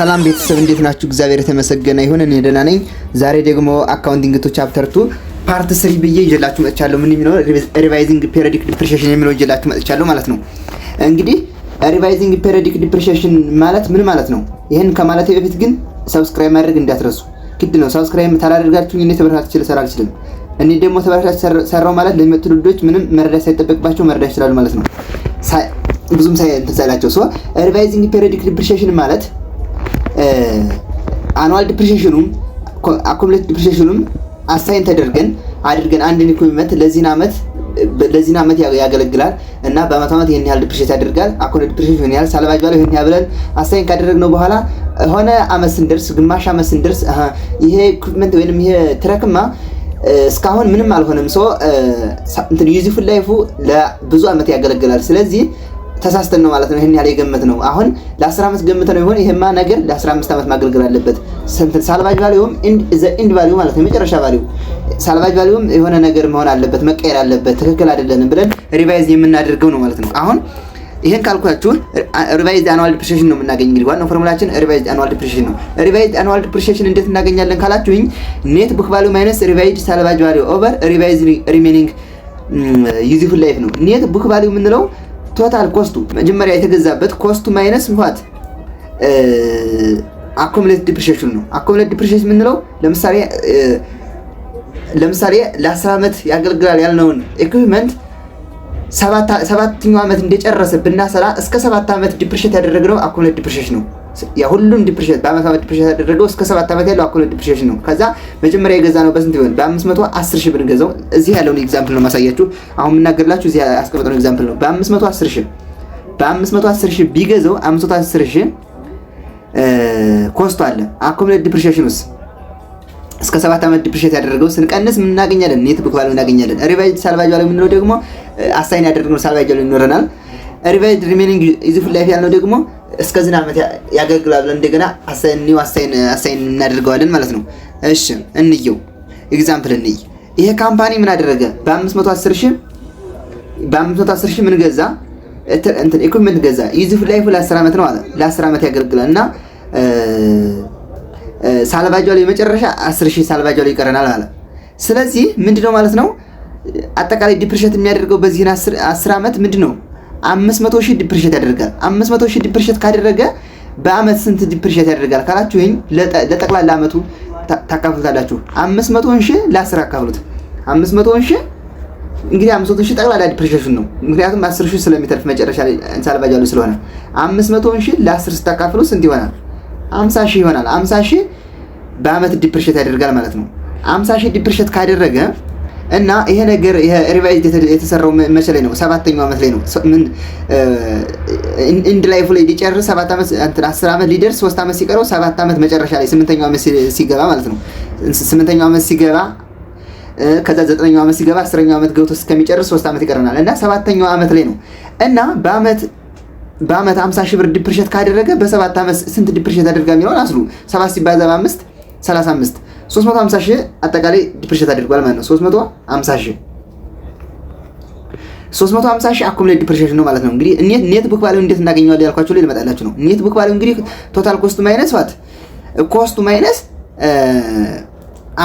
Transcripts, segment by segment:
ሰላም ቤተሰብ እንዴት ናችሁ? እግዚአብሔር የተመሰገነ ይሁን። እኔ ደህና ነኝ። ዛሬ ደግሞ አካውንቲንግ ቱ ቻፕተር 2 ፓርት 3 ብዬ ይዤላችሁ መጥቻለሁ። ምን የሚለው ሪቫይዚንግ ፔሪዮዲክ ዲፕሪሺየሽን የሚለው ይዤላችሁ መጥቻለሁ ማለት ነው። እንግዲህ ሪቫይዚንግ ፔሪዮዲክ ዲፕሪሺየሽን ማለት ምን ማለት ነው? ይሄን ከማለቴ በፊት ግን ሰብስክራይብ ማድረግ እንዳትረሱ። ግድ ነው። ሰብስክራይብ ታላደርጋችሁ እኔ ተበረታች ልሰራ አልችልም። እኔ ደግሞ ተበረታች ሰራው ማለት ለሚመጡ ልጆች ምንም መረዳት ሳይጠበቅባቸው መረዳት ይችላሉ ማለት ነው። ብዙም ሳይላቸው ሶ ሪቫይዚንግ ፔሪዮዲክ ዲፕሪሺየሽን ማለት አኑዋል ዲፕሪሺየሽኑም አኩሙሌትድ ዲፕሪሺየሽኑም አሳይን ተደርገን አንድ ኢኩዊፕመንት ለዚህ ዓመት ያገለግላል እና በአመት ይሄን ያህል ዲፕሪሺየት ያደርጋል። አኩሙሌትድ ዲፕሪሺየሽን ያህል ሳልቫጅ ቫልዩ ይሄን ያህል ብለን አሳይን ካደረግነው በኋላ ሆነ አመት ስንደርስ ግማሽ አመት ስንደርስ ይሄ ኢኩዊፕመንት ወይንም ይሄ ትረክማ እስካሁን ምንም አልሆነም እንትን ዩዝፉል ላይፉ ለብዙ አመት ያገለግላል። ስለዚህ ተሳስተን ነው ማለት ነው። ይሄን ያህል የገመት ነው። አሁን ለ10 አመት ገምተን ነው ይሆን ይሄማ ነገር ለ15 አመት ማገልገል አለበት። ሳልቫጅ ቫልዩም ኢንድ ቫልዩ ማለት ነው መጨረሻ ቫልዩ ሳልቫጅ ቫልዩም የሆነ ነገር መሆን አለበት፣ መቀየር አለበት። ትክክል አይደለንም ብለን ሪቫይዝ የምናደርገው ነው ማለት ነው። አሁን ይሄን ካልኩላችሁ ሪቫይዝ አኑዋል ዲፕሪሺየሽን ነው የምናገኝ። እንግዲህ ዋናው ፎርሙላችን ሪቫይዝ አኑዋል ዲፕሪሺየሽን ነው። ሪቫይዝ አኑዋል ዲፕሪሺየሽን እንዴት እናገኛለን ካላችሁኝ ኔት ቡክ ቫልዩ ማይነስ ሪቫይዝ ሳልቫጅ ቫልዩ ኦቨር ሪቫይዝ ሪሜኒንግ ዩዝፉል ላይፍ ነው። ኔት ቡክ ቫልዩ የምንለው ቶታል ኮስቱ መጀመሪያ የተገዛበት ኮስቱ ማይነስ ምዋት አኩሙሌትድ ዲፕሪሺየሽን ነው። አኩሙሌትድ ዲፕሪሺየሽን የምንለው ለምሳሌ ለ10 አመት ያገለግላል ያልነውን ኢኩዊፕመንት ሰባተኛው አመት እንደጨረሰ ብናሰላ እስከ 7 አመት ዲፕሪሺየት ያደረግነው አኩሙሌትድ ዲፕሪሺየሽን ነው። ያ ሁሉም ዲፕሪሺየት በአመት ዲፕሪሺየት ያደረገው እስከ 7 አመት ያለው አኩሙሌትድ ዲፕሪሺየሽን ነው። ከዛ መጀመሪያ የገዛነው በስንት ይሆን? በ510 ሺህ ብንገዛው እዚህ ያለውን ኤግዛምፕል ነው ማሳያችሁ። አሁን የምናገርላችሁ እዚህ ያስቀመጥነው ኤግዛምፕል ነው። በ510 ሺህ ቢገዛው 510 ሺህ ኮስቱ አለ። አኩሙሌትድ ዲፕሪሺየሽንስ እስከ 7 አመት ዲፕሪሺየት ያደረገው ስንቀንስ ምን እናገኛለን? ኔት ቡክ ቫልዩ እናገኛለን። ሪቫይዝ ሳልቫጅ ቫልዩ የምንለው ደግሞ አሳይን ያደረግነው ሳልቫጅ ቫልዩ ይኖረናል። ሪቫይዝ ሪሜኒንግ ዩዝፉል ላይፍ ያልነው ደግሞ እስከ ዝና አመት ያገለግላል ብለን እንደገና አሳይን እናደርገዋለን ማለት ነው። እሺ እንየው ኤግዛምፕል እንይ። ይሄ ካምፓኒ ምን አደረገ? በ510 ሺህ ምን ገዛ? እንትን ኢኩዊፕመንት ገዛ። ዩዝፉል ላይፉ ለ10 አመት ነው አለ። ለ10 አመት ያገለግላል እና ሳልቫጅ ቫልዩ የመጨረሻ 10 ሺህ ሳልቫጅ ቫልዩ ይቀረናል አለ። ስለዚህ ምንድነው ማለት ነው አጠቃላይ ዲፕሪሺየት የሚያደርገው በዚህ 10 አመት ምንድነው 500 ሺህ ዲፕሪሺየት ያደርጋል። 500 ሺህ ዲፕሪሺየት ካደረገ በአመት ስንት ዲፕሪሺየት ያደርጋል ካላችሁኝ ለጠቅላላ አመቱ ታካፍሉታላችሁ። 500 ሺህ ለ10 አካፍሉት። 500 ሺህ እንግዲህ 500 ሺህ ጠቅላላ ዲፕሪሺየሽን ነው። ምክንያቱም 10 ሺህ ስለሚተርፍ መጨረሻ ላይ ሳልቫጅ ቫልዩ ስለሆነ 500 ሺህ ለ10 ስታካፍሉ ስንት ይሆናል? 50 ሺህ ይሆናል። 50 ሺህ በአመት ዲፕሪሺየት ያደርጋል ማለት ነው። 50 ሺህ ዲፕሪሺየት ካደረገ እና ይሄ ነገር ይሄ ሪቫይዝ የተሰራው መቼ ላይ ነው? 7ኛው አመት ላይ ነው። ምን ኢንድ ላይፍ ላይ ሊጨርስ 7 አመት 10 አመት ሊደርስ 3 አመት ሲቀረው 7 አመት መጨረሻ ላይ 8ኛው አመት ሲገባ ማለት ነው። 8ኛው አመት ሲገባ ከዛ 9ኛው አመት ሲገባ 10ኛው አመት ገብቶ እስከሚጨርስ 3 አመት ይቀረናል እና 7ኛው አመት ላይ ነው እና በአመት 50 ሺህ ብር ዲፕሪሺየት ካደረገ በ7 አመት ስንት ዲፕሪሺየት ያደርጋል የሚለውን አስሉ። 7 ሲባዛ በ5 35 350 ሺህ አጠቃላይ ዲፕሪሺየት አድርጓል ማለት ነው። 350 ሺህ አኩሙሌትድ ዲፕሪሺየሽን ነው ማለት ነው። እንግዲህ ኔት ቡክ ቫልዩ እንዴት እናገኘዋለን ያልኳችሁ ላይ ልመጣላችሁ ነው። ኔት ቡክ ቫልዩ እንግዲህ ቶታል ኮስቱ ማይነስ ኮስቱ ማይነስ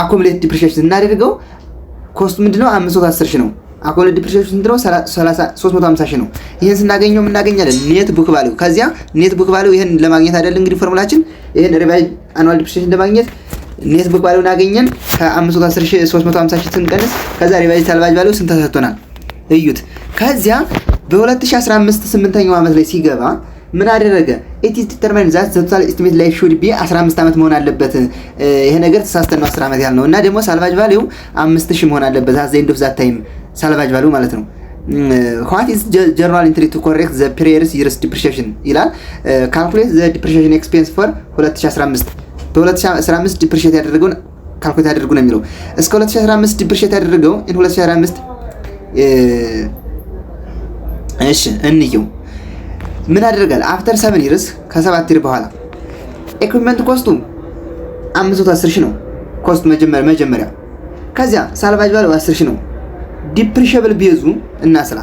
አኩሙሌትድ ዲፕሪሺየሽን እናደርገው። ኮስቱ ምንድነው? 510 ሺህ ነው። አኩሙሌትድ ዲፕሪሺየሽን ምንድነው? 350 ሺህ ነው። ይሄን ስናገኘው ምን እናገኛለን? ኔት ቡክ ቫልዩ። ከዚያ ኔት ቡክ ቫልዩ ይሄን ለማግኘት አይደል እንግዲህ ፎርሙላችን ይሄን ሪቫይዝ አኑዋል ዲፕሪሺየሽን ለማግኘት ኔት ቡክ ቫልዩን አገኘን። ከ510 ሺህ 350 ሺህ ስንቀንስ ከዛ ሪቫይዝ ሳልቫጅ ቫልዩ ስንት ተሰጥቶናል? እዩት። ከዚያ በ2015 8ኛው አመት ላይ ሲገባ ምን አደረገ? ኢት ኢዝ ዲተርማይንድ ዛት ዘ ቶታል ኤስቲሜት ላይ ሹድ ቢ 15 አመት መሆን አለበት። ይሄ ነገር ተሳስተን ነው 10 አመት ያልነው እና ደግሞ ሳልቫጅ ቫልዩ 5000 መሆን አለበት። አት ዘ ኤንድ ኦፍ ዛት ታይም ሳልቫጅ ቫልዩ ማለት ነው። what is journal entry to correct the previous year's depreciation ይላል። calculate the depreciation expense for 2015 በ2015 ዲፕሪሺየት ያደረገውን ካልኩሌት ያደርጉ ነው የሚለው። እስከ 2015 ዲፕሪሺየት ያደረገው 2015 እሺ እንየው ምን አደረጋል? አፍተር 7 years ከ7 years በኋላ ኢኩዊፕመንት ኮስቱ 510 ሺህ ነው። ኮስቱ መጀመሪያ ከዚያ ሳልቫጅ ቫልዩ 10 ሺህ ነው። ዲፕሪሺየብል ቤዙ እና ስላ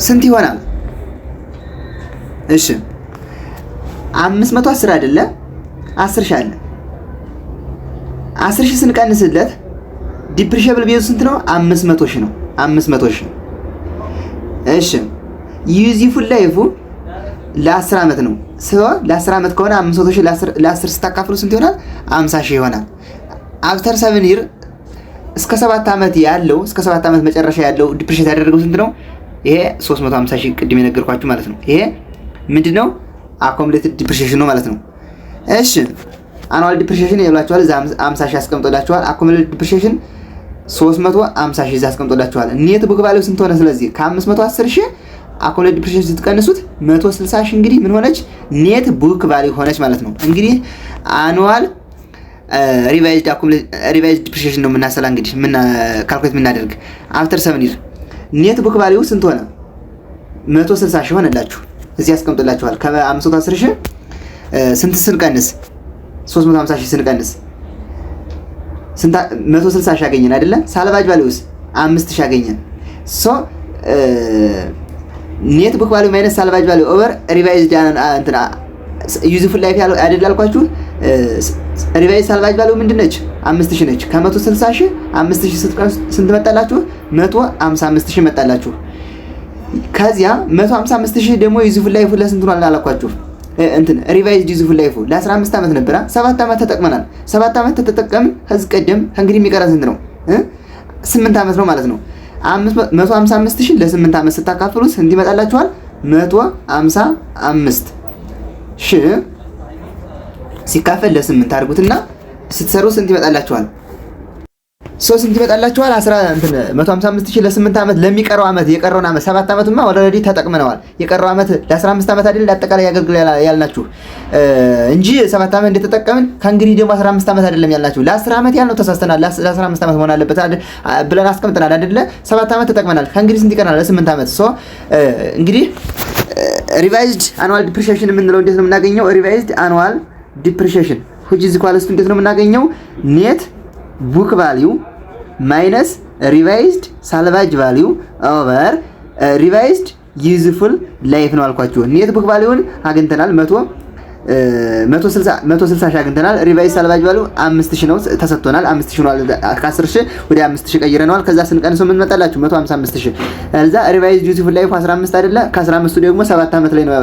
ስንት ይሆናል? እሺ 510 አይደለ 10 ሺህ አለ 10 ሺህ ስንቀንስለት ዲፕሪሺየብል ቤዙ ስንት ነው? 500 ሺህ ነው። 500 ሺህ እሺ ዩዚፉል ላይፉ ለ10 ዓመት ነው። ለ10 ዓመት ከሆነ 500 ሺህ ለ10 ስታካፍሉ ስንት ይሆናል? 50 ሺህ ይሆናል። አፍተር 7 ይር እስከ 7 ዓመት ያለው እስከ 7 ዓመት መጨረሻ ያለው ዲፕሪሺየት ያደረገው ስንት ነው? ይሄ 350 ሺህ ቅድም የነገርኳችሁ ማለት ነው። ይሄ ምንድነው? አኮሙሌትድ ዲፕሪሺየሽን ነው ማለት ነው። እሺ አኑዋል ዲፕሪሺየሽን ይላችኋል። እዛ 50 ሺህ አስቀምጦላችኋል። አኮሙሌትድ ዲፕሪሺየሽን 350 ሺህ እዛ አስቀምጦላችኋል። ኔት ቡክ ቫልዩ ስንት ሆነ? ስለዚህ ከ510 ሺህ አኮሙሌትድ ዲፕሪሺየሽን ስትቀንሱት 160 ሺህ እንግዲህ ምን ሆነች? ኔት ቡክ ቫልዩ ሆነች ማለት ነው። እንግዲህ አኑዋል ሪቫይዝድ ዲፕሪሺየሽን ነው የምናሰላ እንግዲህ ምን ካልኩሌት የምናደርግ አፍተር 7 ይር ኔት ቡክ ቫልዩ ስንት ሆነ? 160 ሺህ ሆነላችሁ። እዚህ አስቀምጦላችኋል። ከ510 ሺህ ስንት ስንቀንስ 350 ሺህ ስንቀንስ ስንት 160 ሺህ አገኘን አይደለ? ሳልቫጅ ቫልዩስ 5 ሺህ አገኘን። ሶ ኔት ቡክ ቫልዩ ማይነስ ሳልቫጅ ቫልዩ ኦቨር ሪቫይዝድ እንትና ዩዝፉል ላይፍ ያለው አይደል አልኳችሁ። ሪቫይዝ ሳልቫጅ ቫልዩ ምንድነች? 5000 ነች። ከ160 ሺህ 5000 ስትቀንሱ ስንት መጣላችሁ? 155 ሺህ መጣላችሁ። ከዚያ 155 ሺህ ደግሞ ዩዝፉል ላይፍ ለስንት ነው አላልኳችሁ? እንትን ሪቫይዝድ ዩዝፉል ላይፍ ለ15 ዓመት ነበር። 7 ዓመት ተጠቅመናል። 7 ዓመት ተጠቀምን። ከዚህ ቀደም እንግዲህ የሚቀረን ስንት ነው? 8 ዓመት ነው ማለት ነው። 155 ሺህ ለ8 ዓመት ስታካፍሉት ስንት ይመጣላችኋል? 155 ሺህ ሲካፈል ለ8 አድርጉትና ስትሰሩ ስንት ይመጣላችኋል? ስንት ይመጣላችኋል? 155 ሺህ ለ8 ዓመት ለሚቀረው ዓመት የቀረውን ዓመት 7 ዓመትማ ኦልሬዲ ተጠቅመነዋል። የቀረው ዓመት ለ15 ዓመት አይደል አጠቃላይ ያገልግል ያልናችሁ እንጂ 7 ዓመት እንደተጠቀምን ከእንግዲህ ደግሞ 15 ዓመት አይደለም ያልናችሁ። ለ10 ዓመት ያልነው ተሳስተናል። ለ15 ዓመት መሆን አለበት ብለን አስቀምጠናል አይደለ? 7 ዓመት ተጠቅመናል። ከእንግዲህ ስንት ይቀርናል? ለ8 ዓመት። እንግዲህ ሪቫይዝድ አኑዋል ዲፕሪሺየሽን የምንለው እንዴት ነው የምናገኘው? ሪቫይዝድ አኑዋል ዲፕሪሺየሽን which is equal to እንዴት ነው የምናገኘው? ኔት ቡክ ቫልዩ ማይነስ ሪቫይዝድ ሳልቫጅ ቫልዩ ኦቨር ሪቫይዝድ ዩዝፉል ላይፍ ነው አልኳችሁ። ኔት ቡክ ቫልዩን አግኝተናል 160 ሺህ አግኝተናል። ሪቫይዝ ሳልቫጅ ቫልዩ 5000 ነው ተሰጥቶናል። 5000 ነው። ከ10 ሺህ ወደ 5000 ቀይረናል። ከዛ ስንቀንሰው ምን መጣላችሁ? 155 ሺህ። እዛ ሪቫይዝ ዩዝፉል ላይፍ 15 አይደለ? ከ15ቱ ደግሞ 7 ዓመት ላይ ነው።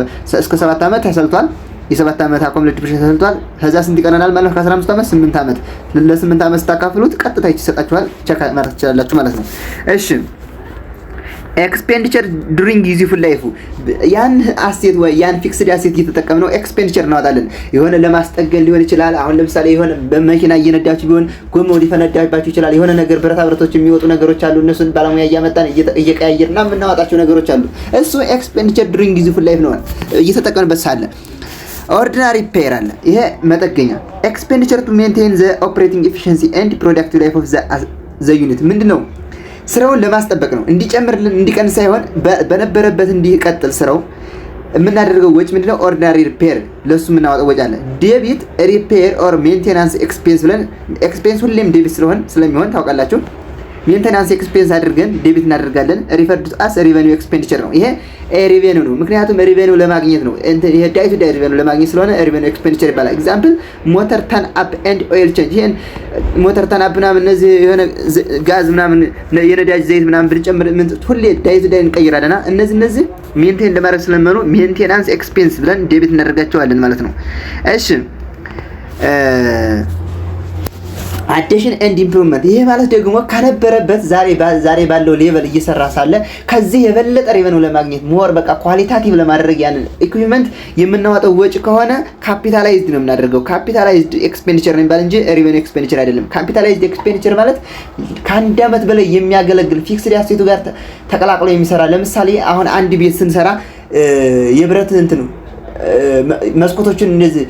እስከ 7 ዓመት ተሰልቷል። የ7 ዓመት አኮሙሌትድ ዲፕሪሺየሽን ተሰልቷል። ከዛ ስንት ይቀረናል ማለት ነው? ከ15 ዓመት 8 ዓመት። ለ8 ዓመት ስታካፍሉት ቀጥታ ይሰጣችኋል። ቼክ ማድረግ ትችላላችሁ ማለት ነው። እሺ ኤክስፔንዲቸር ዱሪንግ ዩዝፉል ላይፉ ያን አሴት ወይ ያን ፊክስድ አሴት እየተጠቀምነው ኤክስፔንዲቸር እናወጣለን። የሆነ ለማስጠገን ሊሆን ይችላል። አሁን ለምሳሌ የሆነ በመኪና እየነዳችሁ ቢሆን ጎማው ሊፈነዳባችሁ ይችላል። የሆነ ነገር ብረታ ብረቶች የሚወጡ ነገሮች አሉ። እነሱን ባለሙያ እያመጣን እየቀያየርና የምናወጣቸው ነገሮች አሉ። እሱ ኤክስፔንዲቸር ዱሪንግ ዩዝፉል ላይፍ ነው እየተጠቀምንበት ሳለ። ኦርዲናሪ ሪፔር አለ። ይሄ መጠገኛ ኤክስፔንዲቸር ቱ ሜንቴን ዘ ኦፕሬቲንግ ኤፊሺየንሲ ኤንድ ፕሮዳክቲቭ ላይፍ ኦፍ ዘ ዩኒት ምንድነው? ስራውን ለማስጠበቅ ነው። እንዲጨምርልን እንዲቀንስ ሳይሆን በነበረበት እንዲቀጥል ስራው የምናደርገው ወጪ ምንድነው? ኦርዲናሪ ሪፔር ለሱ የምናወጣው ወጪ አለ። ዴቢት ሪፔር ኦር ሜንቴናንስ ኤክስፔንስ ብለን ኤክስፔንስ ሁሌም ዴቢት ስለሚሆን ታውቃላችሁ። ሜንቴናንስ ኤክስፔንስ አድርገን ዴቢት እናደርጋለን። ሪፈርድ አስ ሪቨኒው ኤክስፔንዲቸር ነው። ይሄ ሪቨኒው ነው። ምክንያቱም ሪቨኒው ለማግኘት ነው። ይሄ ዳይ ቱ ዳይ ሪቨኒው ለማግኘት ስለሆነ ሪቨኒው ኤክስፔንዲቸር ይባላል። ኤግዛምፕል ሞተር ተርን አፕ ኤንድ ኦይል ቼንጅ። ይሄን ሞተር ተርን አፕ ምናምን እነዚህ የሆነ ጋዝ ምናምን የነዳጅ ዘይት ምናምን ብንጨምር ሁሌ ዳይ ቱ ዳይ እንቀይራለና እነዚህ ሜንቴን ለማድረግ ስለመኑ ሜንቴናንስ ኤክስፔንስ ብለን ዴቢት እናደርጋቸዋለን ማለት ነው። እሺ አዲሽን ኤንድ ኢምፕሩቭመንት ይሄ ማለት ደግሞ ከነበረበት ዛሬ ባለው ሌቨል እየሰራ ሳለ ከዚህ የበለጠ ሬቨኒው ለማግኘት ሞር በቃ ኳሊታቲቭ ለማድረግ ያን ኢኩዊፕመንት የምናወጣው ወጪ ከሆነ ካፒታላይዝድ ነው የምናደርገው። ካፒታላይዝድ ኤክስፔንዲቸር ነው የሚባል እንጂ ሬቨኒው ኤክስፔንዲቸር አይደለም። ካፒታላይዝድ ኤክስፔንዲቸር ማለት ከአንድ ዓመት በላይ የሚያገለግል ፊክስድ አሴቱ ጋር ተቀላቅሎ የሚሰራ ለምሳሌ አሁን አንድ ቤት ስንሰራ የብረት እንትን ነው መስኮቶችን እንደዚህ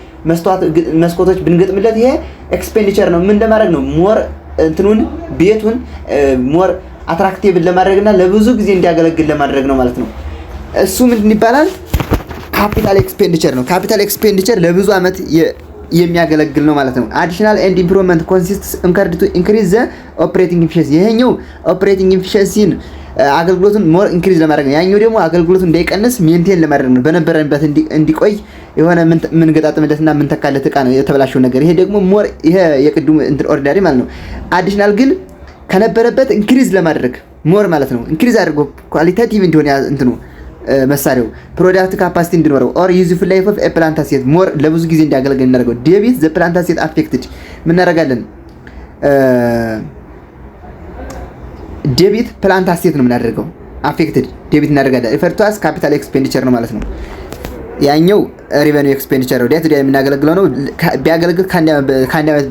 መስኮቶች ብንገጥምለት ይሄ ኤክስፔንዲቸር ነው። ምን ለማድረግ ነው? ሞር እንትኑን ቤቱን ሞር አትራክቲቭ ለማድረግና ለብዙ ጊዜ እንዲያገለግል ለማድረግ ነው ማለት ነው። እሱ ምንድን ይባላል? ካፒታል ኤክስፔንዲቸር ነው። ካፒታል ኤክስፔንዲቸር ለብዙ ዓመት የሚያገለግል ነው ማለት ነው። አዲሽናል ኤንድ ኢምፕሩቭመንት ኮንሲስትስ ኢንከርድ ቱ ኢንክሪዝ ዘ ኦፕሬቲንግ ኤፊሺየንሲ። ይሄኛው ኦፕሬቲንግ ኤፊሺየንሲን አገልግሎቱን ሞር ኢንክሪዝ ለማድረግ ነው። ያኛው ደግሞ አገልግሎቱን እንዳይቀንስ ሜንቴን ለማድረግ ነው። በነበረበት እንዲቆይ የሆነ ምን ገጣጥምለትና ምን ተካለት እቃ ነው የተበላሸው ነገር። ይሄ ደግሞ ሞር ይሄ የቅድሙ እንትን ኦርዲናሪ ማለት ነው። አዲሽናል ግን ከነበረበት ኢንክሪዝ ለማድረግ ሞር ማለት ነው ኢንክሪዝ አድርጎ ኳሊታቲቭ እንዲሆን እንትኑ መሳሪያው ፕሮዳክት ካፓሲቲ እንዲኖረው ኦር ዩዝፉል ላይፍ ኦፍ ፕላንት አሴት ሞር ለብዙ ጊዜ እንዲያገለግል እናደርገው። ዴቢት ዘ ፕላንት አሴት አፌክትድ ምን እናደርጋለን? ዴቢት ፕላንት አሴት ነው የምናደርገው። አፌክትድ ዴቢት እናደርጋለን። ሪፈርቷስ ካፒታል ኤክስፔንዲቸር ነው ማለት ነው። ያኛው ሪቨኒው ኤክስፔንዲቸር ነው ዴት ዴት የምናገለግለው ነው። ቢያገለግል ከአንድ ዓመት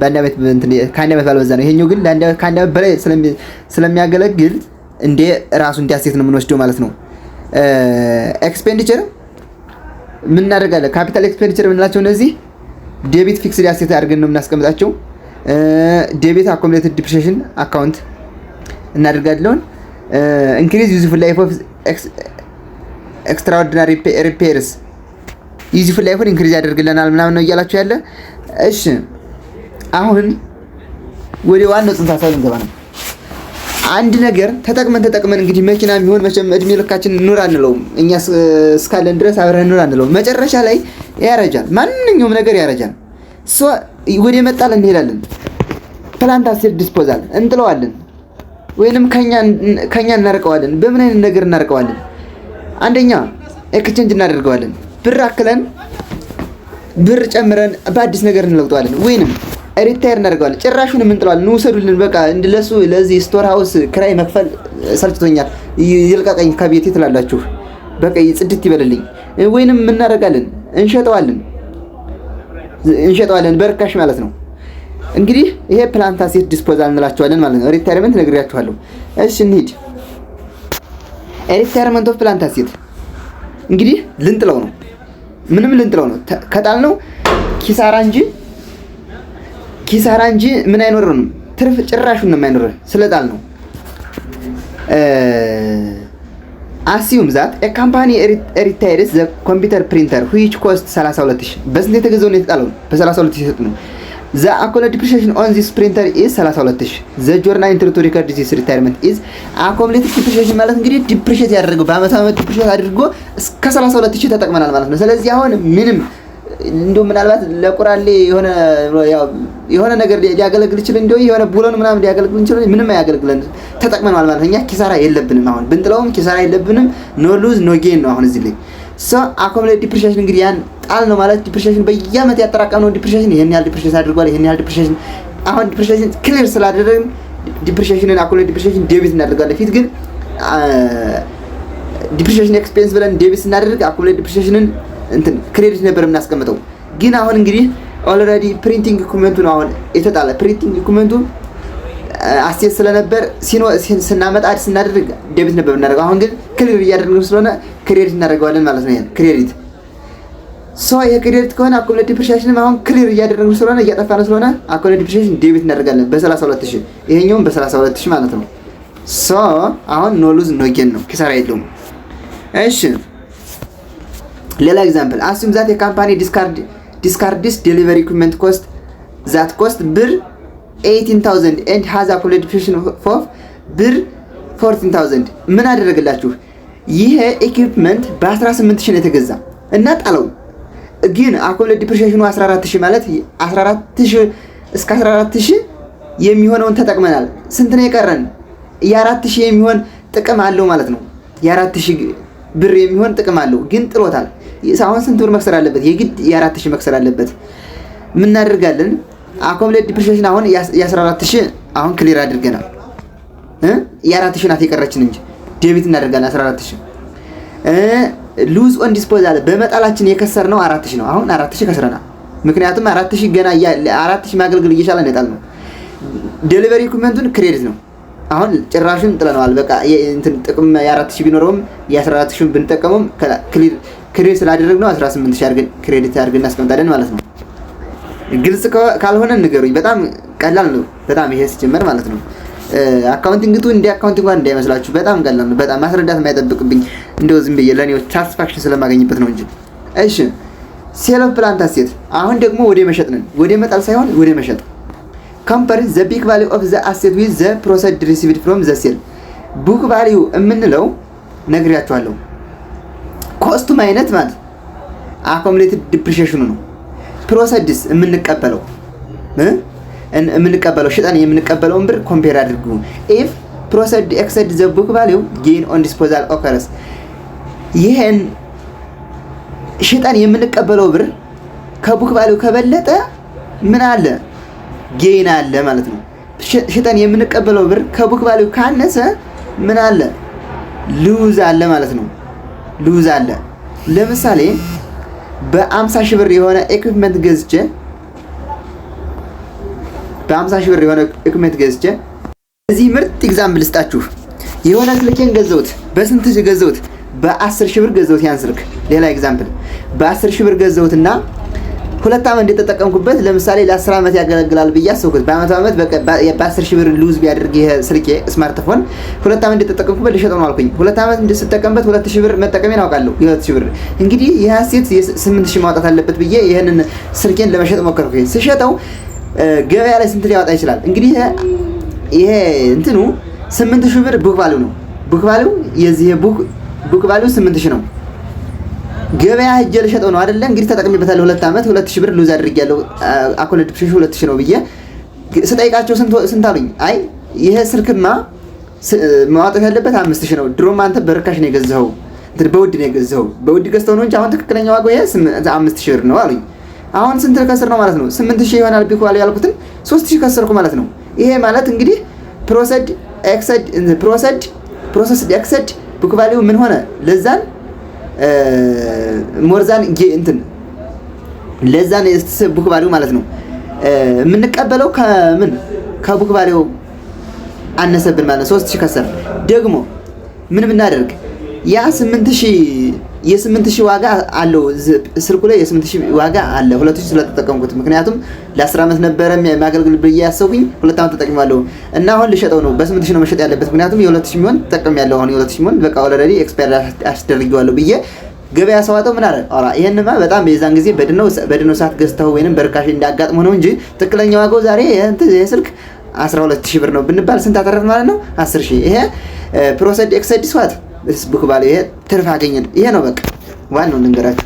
ባልበዛ ነው። ይሄኛው ግን ከአንድ ዓመት በላይ ስለሚያገለግል እንደ ራሱ እንዲያሴት ነው የምንወስደው ማለት ነው። ኤክስፔንዲቸር ምን እናደርጋለን? ካፒታል ኤክስፔንዲቸር የምንላቸው እነዚህ ዴቢት ፊክስድ አሴት አድርገን ነው የምናስቀምጣቸው። ዴቢት አኮሙሌትድ ዲፕሪሺየሽን አካውንት እናደርጋለን። ኢንክሪዝ ዩዝፉል ላይፍ ኦፍ ኤክስትራኦርዲናሪ ሪፔርስ ዩዝፉል ላይፉን ኢንክሪዝ ያደርግልናል ምናምን ነው እያላችሁ ያለ። እሺ አሁን ወደ ዋናው ጽንሰ ሀሳብ እንገባ ነው። አንድ ነገር ተጠቅመን እንግዲህ መኪና የሚሆን መቼም እድሜ ልካችን ኑር አንለውም። እኛ እስካለን ድረስ አብረን ኑር አንለውም። መጨረሻ ላይ ያረጃል። ማንኛውም ነገር ያረጃል። ወደ መጣል እንሄዳለን። ፕላንት አሴት ዲስፖዛል እንጥለዋለን፣ ወይንም ከኛ እናርቀዋለን። በምን አይነት ነገር እናርቀዋለን? አንደኛ ኤክስቼንጅ እናደርገዋለን። ብር አክለን ብር ጨምረን በአዲስ ነገር እንለውጠዋለን፣ ወይንም ሪታየር እናደርገዋለን። ጭራሹን እንጥለዋለን። ውሰዱልን በቃ እንደለሱ ለዚህ ስቶር ሃውስ ክራይ መክፈል ሰልችቶኛል ይልቀቀኝ ከቤቴ ትላላችሁ። በቃ ጽድት ይበልልኝ። ወይንም እናደርጋለን እንሸጠዋለን በርካሽ ማለት ነው። እንግዲህ ይሄ ፕላንት አሴት ዲስፖዛል እንላቸዋለን ማለት ነው። ሪታየርመንት ነግሬያችኋለሁ። እሺ እንሂድ። ሪታየርመንት ኦፍ ፕላንት አሴት እንግዲህ ልንጥለው ነው። ምንም ልንጥለው ነው። ከጣልነው ኪሳራ እንጂ ምን አይኖርንም። ትርፍ ጭራሹን ነው የማይኖር ስለጣል ነው። አሲዩም ዛት ኤ ካምፓኒ ሪታየርስ ዘ ኮምፒውተር ፕሪንተር which cost 32000 በስንት የተገዛው ነው የተጣለው? በ32000 ይሰጥ ነው። ዘ አኮሙሌትድ ዲፕሪሺየሽን ኦን ዚስ ፕሪንተር ኢዝ 32000 ዘ ጆርናል ኢንትሪ ቱ ሪከርድ ዚስ ሪታየርመንት ኢዝ አኮሙሌትድ ዲፕሪሺየሽን ማለት እንግዲህ ዲፕሪሺየት ያደረገው በአመት ዲፕሪሺየት አድርጎ እስከ 32000 ተጠቅመናል ማለት ነው። ስለዚህ አሁን ምንም እንደው ምናልባት ለቁራሌ የሆነ ነገር ሊያገለግል ይችላል። እንደው የሆነ ቡለን ምናምን ሊያገለግል ይችላል። ምንም አያገለግለን ተጠቅመናል ማለት ነው። እኛ ኪሳራ የለብንም። አሁን ብንጥለውም ኪሳራ የለብንም። ኖ ሉዝ ኖ ጌን ነው አሁን እዚህ ላይ አኮሙሌትድ ዲፕሪሺየሽን እንግዲህ ያን ጣል ነው ማለት ዲፕሪሺየሽን በየአመት ያጠራቀምነው ዲፕሪሺየሽን ይሄን ያህል ዲፕሪሺየት አድርጓል። ይሄን ያህል ዲፕሪሺየሽን አሁን ዲፕሪሺየሽን ክሊር ስላደረግን ዲፕሪሺየሽንን አኮሙሌትድ ዲፕሪሺየሽን ዴቢት እናደርጋለን። ፊት ግን ዲፕሪሺየሽን ኤክስፔንስ ብለን ዴቢት ስናደርግ አኮሙሌትድ ዲፕሪሺየሽንን እንትን ክሬዲት ነበር የምናስቀምጠው። ግን አሁን እንግዲህ ኦልሬዲ ፕሪንቲንግ ኢኩዊፕመንቱ ነው አሁን የተጣለ። ፕሪንቲንግ ኢኩዊፕመንቱ አሴት ስለነበር ስናመጣ አዲስ ስናደርግ ዴቢት ነበር የምናደርገው። አሁን ግን ክሊር እያደረግን ስለሆነ ክሬዲት እናደርገዋለን ማለት ነው። ይሄን ክሬዲት ይሄ ክሬዲት ከሆነ አኮሙሌትድ ዲፕሪሺየሽንም አሁን ክሊር እያደረግን ስለሆነ እያጠፋን ስለሆነ አኮሙሌትድ ዲፕሪሺየሽን ዴቢት እናደርጋለን በ32000 ይሄኛውም በ32000 ማለት ነው። አሁን ኖ ሉዝ ኖ ጌን ነው፣ ኪሳራ የለውም። እሺ ሌላ ኤግዛምፕል አሱም ዛት የካምፓኒ ዲስካርድስ ዴሊቨሪ ኢኩዊፕመንት ኮስት ዛት ኮስት ብር 18000 and has accumulated depreciation of ብር 14000 ምን አደረግላችሁ? ይሄ ኢኩዊፕመንት በ18000 ነው የተገዛ እና ጣለው። ግን accumulated depreciation 14000 ማለት 14000 እስከ 14000 የሚሆነውን ተጠቅመናል። ስንት ነው የቀረን? የ4000 የሚሆን ጥቅም አለው ማለት ነው። የ4000 ብር የሚሆን ጥቅም አለው ግን ጥሎታል። አሁን ስንት ብር መክሰር አለበት? የግድ የ4000 መክሰር አለበት። ምን እናደርጋለን? አኮሙሌትድ ዲፕሪሺየሽን አሁን የ14000 አሁን ክሊር አድርገናል። የ4000 ናት የቀረችን እንጂ ዴቢት እናደርጋለን 14000። ሉዝ ኦን ዲስፖዛል በመጣላችን የከሰርነው 4000 ነው። አሁን 4000 ከስረናል። ምክንያቱም 4000 ገና 4000 ማገልገል እየቻለ ነጣል ነው። ዴሊቨሪ ኢኩዊፕመንቱን ክሬዲት ነው። አሁን ጭራሹን ጥለናል። በቃ እንትን ጥቅም የ4000 ቢኖረውም የ14000 ብንጠቀመው ክሬዲት ስላደረግነው 18000 አድርገን ክሬዲት አድርገን እናስቀምጣለን ማለት ነው። ግልጽ ካልሆነ ንገሩኝ። በጣም ቀላል ነው። በጣም ይሄ ሲጀመር ማለት ነው። አካውንቲንግቱ እንደ አካውንቲንግ እንኳን እንዳይመስላችሁ በጣም ቀላል ነው። በጣም ማስረዳት የማይጠብቅብኝ እንደው ዝም ብዬ ለኔው ሳቲስፋክሽን ስለማገኝበት ነው እንጂ። እሺ ሴል ኦፍ ፕላንት አሴት አሁን ደግሞ ወደ መሸጥ ነን። ወደ መጣል ሳይሆን ወደ መሸጥ። compare the book value of the asset with the proceeds received from the sale book value የምንለው ነግሬያችኋለሁ። ኮስቱ ማይነት ማለት አኮሙሌትድ ዲፕሪሺየሽኑ ነው። ፕሮሰድስ የምንቀበለው ሽጠን የምንቀበለውን ብር ኮምፔር አድርጉ። ኢፍ ፕሮሰድ ኤክሰድ ዘ ቡክ ቫልዩ ጌን ኦን ዲስፖዛል ኦከርስ ይሄን ሽጠን የምንቀበለው ብር ከቡክ ቫልዩ ከበለጠ ምን አለ? ጌን አለ ማለት ነው። ሽጠን የምንቀበለው ብር ከቡክ ቫልዩ ካነሰ ምን አለ? ሉዝ አለ ማለት ነው። ሉዝ አለ። ለምሳሌ በ50 ሺህ ብር የሆነ ኢኩዊፕመንት ገዝቼ እዚህ ምርጥ ኤግዛምፕል ልስጣችሁ። የሆነ ስልኬን ገዘውት በስንት ሺህ ገዘውት? በ10 ሺህ ብር ገዘውት። ያን ስልክ ሌላ ኤግዛምፕል በ10 ሺህ ብር ገዘውትና 2 ዓመት እንደተጠቀምኩበት ለምሳሌ ለ10 ዓመት ያገለግላል ብዬ አሰብኩት። በ10 በ10 ሺህ ብር ሉዝ ቢያደርግ ይሄ ስልኬ ስማርትፎን 2 ዓመት እንደተጠቀምኩበት ልሸጠው ነው አልኩኝ። 2 ዓመት እንደተጠቀምበት 2000 ብር መጠቀሜን አውቃለሁ። የ2000 ብር እንግዲህ ይሄ ሴት 8000 ማውጣት አለበት ብዬ ይሄንን ስልኬን ለመሸጥ ሞከርኩኝ። ስሸጠው ገበያ ላይ ስንት ሊያወጣ ይችላል? እንግዲህ ይሄ እንትኑ 8000 ብር ቡክ ቫልዩ ነው። ቡክ ቫልዩ የዚህ ቡክ ቫልዩ 8000 ነው። ገበያ ሄጄ ልሸጠው ነው አይደለ? እንግዲህ ተጠቅሜበታለሁ 2 ዓመት 2000 ብር ሉዝ አድርጌያለሁ። አኮሙሌትድ ዲፕሪሺየሽኑ 2000 ነው ብዬ ስጠይቃቸው ስንት አሉኝ? አይ ይሄ ስልክማ ማውጣት ያለበት 5000 ነው። ድሮም አንተ በርካሽ ነው የገዛኸው፣ እንትን በውድ ነው የገዛኸው። በውድ ገዝተው ነው እንጂ አሁን ትክክለኛ ዋጋው ይሄ 5000 ብር ነው አሉኝ። አሁን ስንት ከስር ነው ማለት ነው? 8000 ይሆናል ቡክ ቫልዩ ያልኩትን 3000 ከሰርኩ ማለት ነው። ይሄ ማለት እንግዲህ ፕሮሰስድ ኤክሰድ ቡክ ቫልዩ ምን ሆነ? ለዛን ሞርዛን እንትን ለዛን ቡክ ቫልዩ ማለት ነው የምንቀበለው ከቡክ ቫልዩ አነሰብን ማለት ነው። 3000 ከሰር ደግሞ ምን ብናደርግ ያ 8000 ዋጋ አለው ስልኩ ላይ የ8000 ዋጋ አለ 2000 ስለተጠቀምኩት። ምክንያቱም ለ10 ዓመት ነበረ የሚያገልግል ብዬ ያሰብኩኝ 2 ዓመት ተጠቅሜዋለሁ እና አሁን ልሸጠው ነው። በ8000 ነው መሸጥ ያለበት ምክንያቱም የ2000 ሚሆን ተጠቅሜያለሁ። አሁን የ2000 ሚሆን በቃ ኦልሬዲ ኤክስፓየር አስደርጌዋለሁ ብዬ ገበያ ሰዋተው ምን አለ? ኧረ ይሄንማ በጣም የዛን ጊዜ በድነው ሰዓት ገዝተው ወይንም በርካሽ እንዳጋጥሞ ነው እንጂ ትክክለኛ ዋጋው ዛሬ የስልክ 12000 ብር ነው ብንባል ስንት አተረፍ ማለት ነው? 10000። ይሄ ፕሮሰድ ኤክሰድ ስዋት ቡክ ቫልዩ ይሄ ትርፍ አገኘን። ይሄ ነው በቃ ዋናው ልንገራችሁ።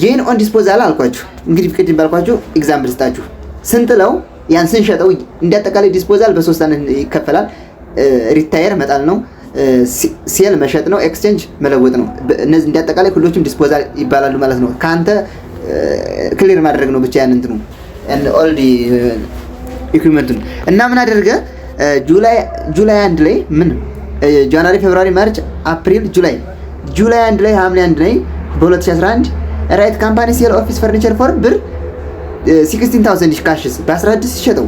ጌን ኦን ዲስፖዛል አልኳችሁ። እንግዲህ ቅድም ባልኳችሁ ኤግዛምፕል ስጣችሁ። ስንጥለው ያን ስንሸጠው እንዳጠቃላይ ዲስፖዛል በ3 አይነት ይከፈላል። ሪታየር መጣል ነው፣ ሴል መሸጥ ነው፣ ኤክስቼንጅ መለወጥ ነው። እነዚህ እንዳጠቃላይ ሁሎችም ዲስፖዛል ይባላሉ ማለት ነው። ካንተ ክሊር ማድረግ ነው ብቻ ያን እንትኑ ኦልዲ ኢኩዊፕመንቱን እና ምን አደረገ? ጁላይ 1 ላይ ምን ጃንዋሪ፣ ፌብሩዋሪ፣ ማርች፣ አፕሪል፣ ጁላይ 1 ላይ ሐምሌ 1 ላይ በ2011 ራይት ካምፓኒ ሴል ኦፊስ ፈርኒቸር ፎር ብር 16000 ካሽስ በ16 ሲሸጠው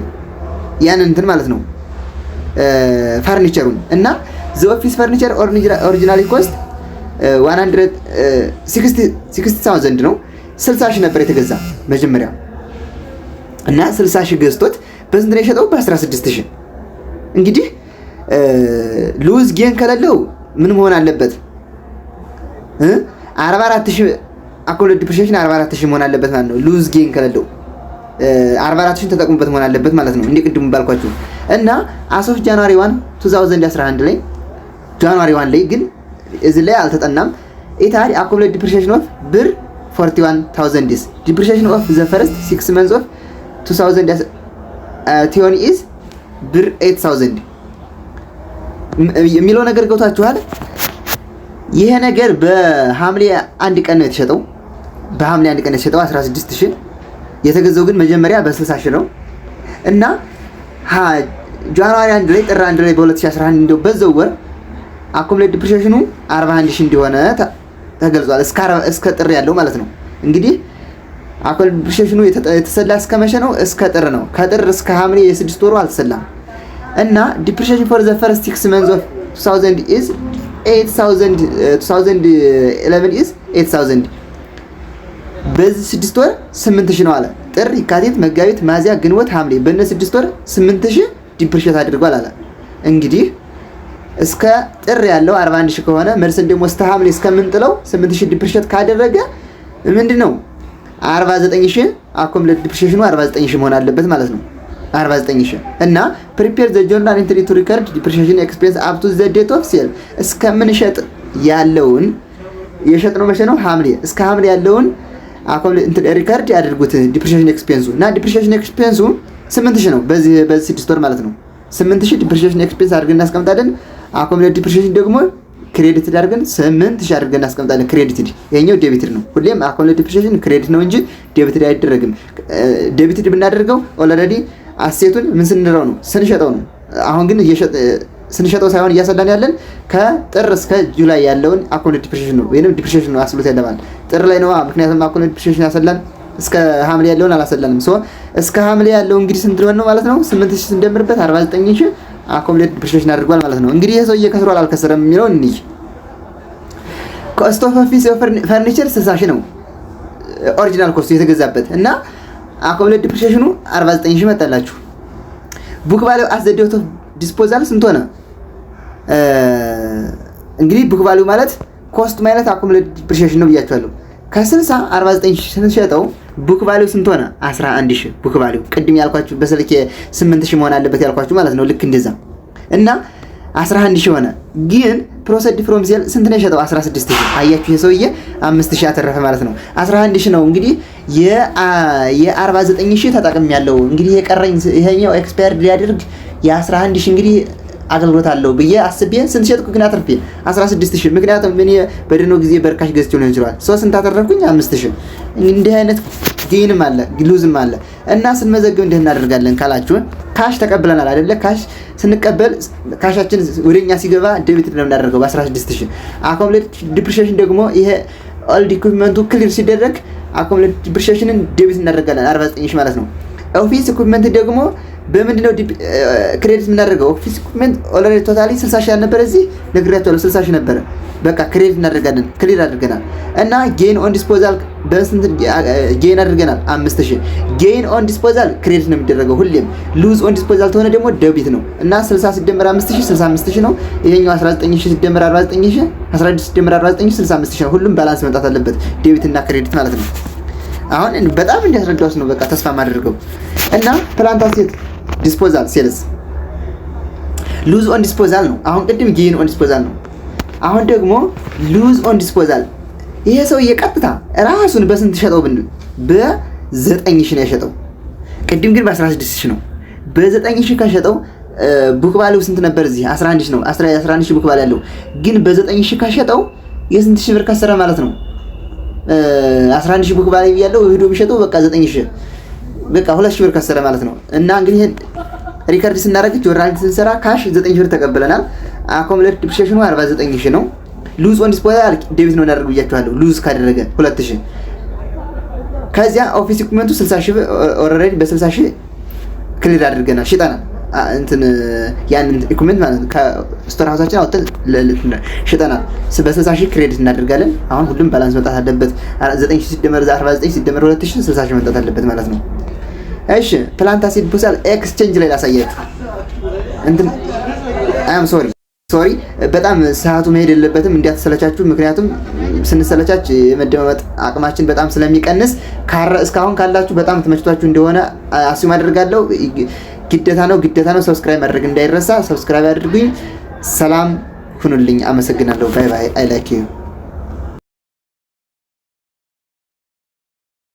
ያን እንትን ማለት ነው ፈርኒቸሩን እና ዘ ኦፊስ ፈርኒቸር ኦሪጂናሊ ኮስት 160,000 ነው። 60,000 ነበር የተገዛ መጀመሪያ እና 60,000 ገዝቶት በስንት ነው የሸጠው? በ16,000። እንግዲህ ሉዝ ጌን ከሌለው ምን መሆን አለበት? 44000 አኮሙሌትድ ዲፕሪሺየሽን 44000 መሆን አለበት ማለት ነው። ሉዝ ጌን ከሌለው 44000 ተጠቅሙበት መሆን አለበት ማለት ነው። እንደ ቅድሙ ባልኳችሁ እና አሶፍ ጃንዋሪ 1 2011 ላይ ጃንዋሪ 1 ላይ ግን እዚህ ላይ አልተጠናም። ኢታሊ አኮሙሌትድ ዲፕሪሺየሽን ኦፍ ብር 41000 is depreciation of the first 6 months of 2020 is ብር 8000 የሚለው ነገር ገብታችኋል። ይሄ ነገር በሐምሌ 1 ቀን ነው የተሸጠው። በሐምሌ 1 ቀን የተሸጠው 16000 የተገዛው ግን መጀመሪያ በ60000 ነው እና ጃንዋሪ 1 ላይ ጥር 1 ላይ በ2011 እንደው በዛው ወር አኮሙሌትድ ዲፕሪሺየሽኑ 41000 እንደሆነ ተገልጿል። እስከ ጥር ያለው ማለት ነው። እንግዲህ አኮሙሌትድ ዲፕሪሺየሽኑ የተሰላ እስከ መቼ ነው? እስከ ጥር ነው። ከጥር እስከ ሐምሌ የ6 ወሩ አልተሰላም እና ዲፕሪሺየሽን ፎር ዘ ፈርስት 6 months of 2000 is 2011 is 8000 በዚህ 6 ወር 8000 ነው አለ። ጥር፣ የካቲት፣ መጋቢት፣ ሚያዝያ፣ ግንቦት፣ ሐምሌ በእነ 6 ወር 8000 ዲፕሪሺየት አድርጓል አለ። እንግዲህ እስከ ጥር ያለው 41000 ከሆነ መልሰን ደግሞ እስከ ሐምሌ እስከምንጥለው 8000 ዲፕሪሺየት ካደረገ ምንድነው 49000 አኮሙሌትድ ዲፕሪሺየሽኑ 49000 መሆን አለበት ማለት ነው። 49000 እና ፕሪፔር ዘ ጆርናል ኢንትሪ ቱ ሪከርድ ዲፕሪሺየሽን ኤክስፔንስ አፕ ቱ ዘ ዴት ኦፍ ሴል እስከምንሸጥ ያለውን የሸጥነው መቼ ነው? ሐምሌ። እስከ ሐምሌ ያለውን ሪካርድ ያድርጉት ዲፕሪሺየሽን ኤክስፔንሱ እና ዲፕሪሺየሽን ኤክስፔንሱ 8000 ነው። በዚህ 6 ወር ማለት ነው 8000 ዲፕሪሺየሽን ኤክስፔንስ አድርገን እናስቀምጣለን። አኮሙሌት ዲፕሪሺየሽን ደግሞ ክሬዲት አድርገን 8000 አድርገን እናስቀምጣለን። ክሬዲትድ ይሄኛው ዴቢትድ ነው። ሁሌም አኮሙሌት ዲፕሪሺየሽን ክሬዲት ነው እንጂ ዴቢትድ አይደረግም። ዴቢትድ ብናደርገው ኦልሬዲ አሴቱን ምን ስንለው ነው? ስንሸጠው ነው። አሁን ግን ስንሸጠው ሳይሆን እያሰላን ያለን ከጥር እስከ ጁላይ ያለውን አኮሙሌት ዲፕሪሺየሽን ነው ወይንም ዲፕሪሺየሽን ነው አስሉት ያለማል። ጥር ላይ ነው ምክንያቱም አኮሙሌት ዲፕሪሺየሽን ያሰላን እስከ ሐምሌ ያለውን አላሰላንም። እስከ ሐምሌ ያለው እንግዲህ ስንት ነው ማለት ነው? 8000 ስንደምርበት 49000 አኮሙሌት ዲፕሪሺየሽን አድርጓል ማለት ነው። እንግዲህ ይሄ ሰውዬ ከስሯል አልከሰረም የሚለው እንይ። ኮስት ኦፍ ኦፊስ ፈርኒቸር 60000 ነው ኦሪጂናል ኮስቱ የተገዛበት እና አኮሙሌት ዲፕሪሺየሽኑ 49000 መጣላችሁ። ቡክ ቫልዩ አት ዘ ዴት ኦፍ ዲስፖዛል ስንት ሆነ? እንግዲህ ቡክ ቫልዩ ማለት ኮስት ማለት አኮሙሌት ዲፕሪሺየሽን ነው ብያችኋለሁ። ከ60 49000 ስንሸጠው ቡክ ቫልዩ ስንት ሆነ? 11000 ቡክ ቫልዩ ቅድም ያልኳችሁ በስልክ 8000 መሆን አለበት ያልኳችሁ ማለት ነው። ልክ እንደዛ እና 11000 ሆነ። ግን ፕሮሰድ ፍሮም ሴል ስንት ነው የሸጠው? 16000። አያችሁ የሰውዬ 5000 አተረፈ ማለት ነው። 11000 ነው እንግዲህ የ49000 ተጠቅም ያለው እንግዲህ የቀረኝ ይሄኛው ኤክስፓየርድ ሊያደርግ የ11000 እንግዲህ አገልግሎት አለው ብዬ አስቤ ስንት ሸጥኩ ግን አትርፌ 16000። ምክንያቱም ምን በድኖ ጊዜ በርካሽ ገዝቼው ነው ይችላል። ስንት አተረፍኩኝ? 5000። እንዲህ አይነት ጌንም አለ ሉዝም አለ እና ስንመዘግብ እንዴት እናደርጋለን ካላችሁ ካሽ ተቀብለናል አይደለ? ካሽ ስንቀበል ካሻችን ወደኛ ሲገባ ዴቢት ነው የምናደርገው በ16000። አኮሙሌት ዲፕሪሺየሽን ደግሞ ይሄ ኦልድ ኢኩዊፕመንቱ ክሊር ሲደረግ አኮሙሌት ዲፕሪሺየሽንን ዴቢት እናደርጋለን 49000 ማለት ነው። ኦፊስ ኢኩዊፕመንት ደግሞ በምንድነው ክሬዲት የምናደርገው? ኦፊስ ኢኩዊፕመንት ኦልሬዲ ቶታሊ 60000 ያልነበረ እዚህ ነግሬያቸዋለሁ 60000 ነበረ። በቃ ክሬዲት እናደርጋለን ክሊር አድርገናል። እና ጌን ኦን ዲስፖዛል በስንት ጌን አድርገናል? 5000 ጌን ኦን ዲስፖዛል ክሬዲት ነው የሚደረገው ሁሌም። ሉዝ ኦን ዲስፖዛል ተሆነ ደግሞ ዴቢት ነው እና 60 ሲደመር 5000 65000 ነው። ይሄኛው 19000 ሲደመር 49000 11 ሲደመር 49000 65000 ነው። ሁሉም ባላንስ መምጣት አለበት ዴቢት እና ክሬዲት ማለት ነው። አሁን በጣም እንዲያስረዳውስ ነው በቃ ተስፋ ማድረገው እና ፕላንት አሴት ዲስፖዛል ሴልስ ሉዝ ኦን ዲስፖዛል ነው። አሁን ቅድም ጌን ኦን ዲስፖዛል ነው። አሁን ደግሞ ሉዝ ኦን ዲስፖዛል። ይሄ ሰው የቀጥታ ራሱን በስንት ሸጠው ብንል በ9000 ነው የሸጠው። ቅድም ግን በ16000 ነው። በ9000 ከሸጠው ቡክ ቫልዩ ስንት ነበር? እዚህ 11000 ነው። 11000 ቡክ ቫልዩ ያለው ግን በ9000 ከሸጠው የስንት ሺህ ብር ከሰረ ማለት ነው? 11000 ቡክ ቫልዩ ያለው ሄዶ ቢሸጠው በቃ 9000 በቃ 2000 ብር ከሰረ ማለት ነው። እና እንግዲህ ሪከርድ ስናደርግ ጆርናል ስንሰራ ካሽ 9000 ብር ተቀበለናል። አኮሙሌት ዲፕሪሺየሽኑ 49000 ነው። ሉዝ ኦን ዲስፖዛል ዴቢት ነው እናደርግ ብያችኋለሁ። ሉዝ ካደረገ 2000። ከዚያ ኦፊስ ኢኩዊፕመንቱ 60000 ብር ኦልሬዲ በ60000 ክሊር አድርገናል ሽጠናል። ያንን ኢኩዊፕመንት ማለት ከስቶር ሃውሳችን አውጥተን ሽጠናል። በ60000 ክሬዲት እናደርጋለን። አሁን ሁሉም ባላንስ መጣት አለበት። 9000 ሲደመር 49 ሲደመር 2000 60000 መጣት አለበት ማለት ነው። እሺ ፕላንት አሴት ዲስፖዛል ኤክስቼንጅ ላይ ላሳያችሁ። አም ሶሪ በጣም ሰዓቱ መሄድ የለበትም እንዲያተሰለቻችሁ። ምክንያቱም ስንሰለቻች የመደማመጥ አቅማችን በጣም ስለሚቀንስ እስካሁን ካላችሁ በጣም ተመችቷችሁ እንደሆነ አስዩም አደርጋለሁ። ግዴታ ነው። ሰብስክራይብ ማድረግ እንዳይረሳ። ሰብስክራይብ አድርጉኝ። ሰላም ሁኑልኝ። አመሰግናለሁ። ባይ ባይ። አይ ላይክ ዩ